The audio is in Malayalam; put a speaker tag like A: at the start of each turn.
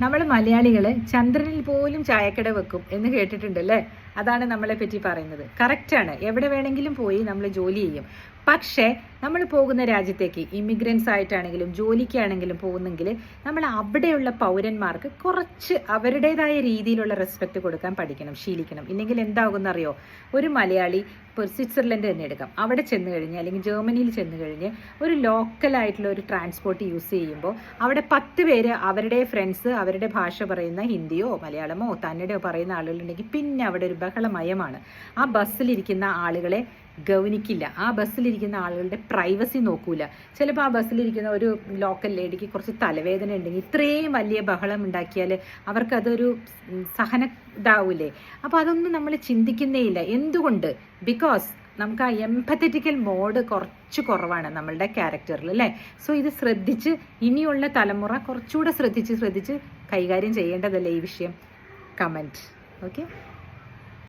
A: നമ്മൾ മലയാളികൾ ചന്ദ്രനിൽ പോലും ചായക്കട വെക്കും എന്ന് കേട്ടിട്ടുണ്ടല്ലേ. അതാണ് നമ്മളെ പറ്റി പറയുന്നത്. കറക്റ്റാണ്. എവിടെ വേണമെങ്കിലും പോയി നമ്മൾ ജോലി ചെയ്യും. പക്ഷേ നമ്മൾ പോകുന്ന രാജ്യത്തേക്ക് ഇമിഗ്രൻസ് ആയിട്ടാണെങ്കിലും ജോലിക്കാണെങ്കിലും പോകുന്നെങ്കിൽ നമ്മൾ അവിടെയുള്ള പൗരന്മാർക്ക് കുറച്ച് അവരുടേതായ രീതിയിലുള്ള റെസ്പെക്റ്റ് കൊടുക്കാൻ പഠിക്കണം, ശീലിക്കണം. ഇല്ലെങ്കിൽ എന്താകുമെന്ന് അറിയോ? ഒരു മലയാളി ഇപ്പോൾ സ്വിറ്റ്സർലൻഡ് തന്നെ എടുക്കാം. അവിടെ ചെന്ന് കഴിഞ്ഞ് അല്ലെങ്കിൽ ജർമ്മനിയിൽ ചെന്ന് കഴിഞ്ഞ് ഒരു ലോക്കലായിട്ടുള്ള ഒരു ട്രാൻസ്പോർട്ട് യൂസ് ചെയ്യുമ്പോൾ അവിടെ 10 പേര് അവരുടെ ഫ്രണ്ട്സ് അവരുടെ ഭാഷ പറയുന്ന ഹിന്ദിയോ മലയാളമോ കന്നഡയോ പറയുന്ന ആളുകളുണ്ടെങ്കിൽ പിന്നെ അവിടെ ഒരു ബഹളമയമാണ്. ആ ബസ്സിലിരിക്കുന്ന ആളുകളെ ഗൗനിക്കില്ല. ആ ബസ്സിലിരിക്കുന്ന ആളുകളുടെ പ്രൈവസി നോക്കൂല. ചിലപ്പോൾ ആ ബസ്സിലിരിക്കുന്ന ഒരു ലോക്കൽ ലേഡിക്ക് കുറച്ച് തലവേദന ഉണ്ടെങ്കിൽ ഇത്രയും വലിയ ബഹളം ഉണ്ടാക്കിയാൽ അവർക്കതൊരു ഇതാവൂലേ? അപ്പോൾ അതൊന്നും നമ്മൾ ചിന്തിക്കുന്നേ ഇല്ല. എന്തുകൊണ്ട്? ബിക്കോസ് നമുക്ക് ആ എംപത്തറ്റിക്കൽ മോഡ് കുറച്ച് കുറവാണ് നമ്മളുടെ ക്യാരക്ടറിൽ, അല്ലേ? സോ ഇത് ശ്രദ്ധിച്ച് ഇനിയുള്ള തലമുറ കുറച്ചുകൂടെ ശ്രദ്ധിച്ച് കൈകാര്യം ചെയ്യേണ്ടതല്ലേ ഈ വിഷയം? കമൻറ്റ്. ഓക്കെ.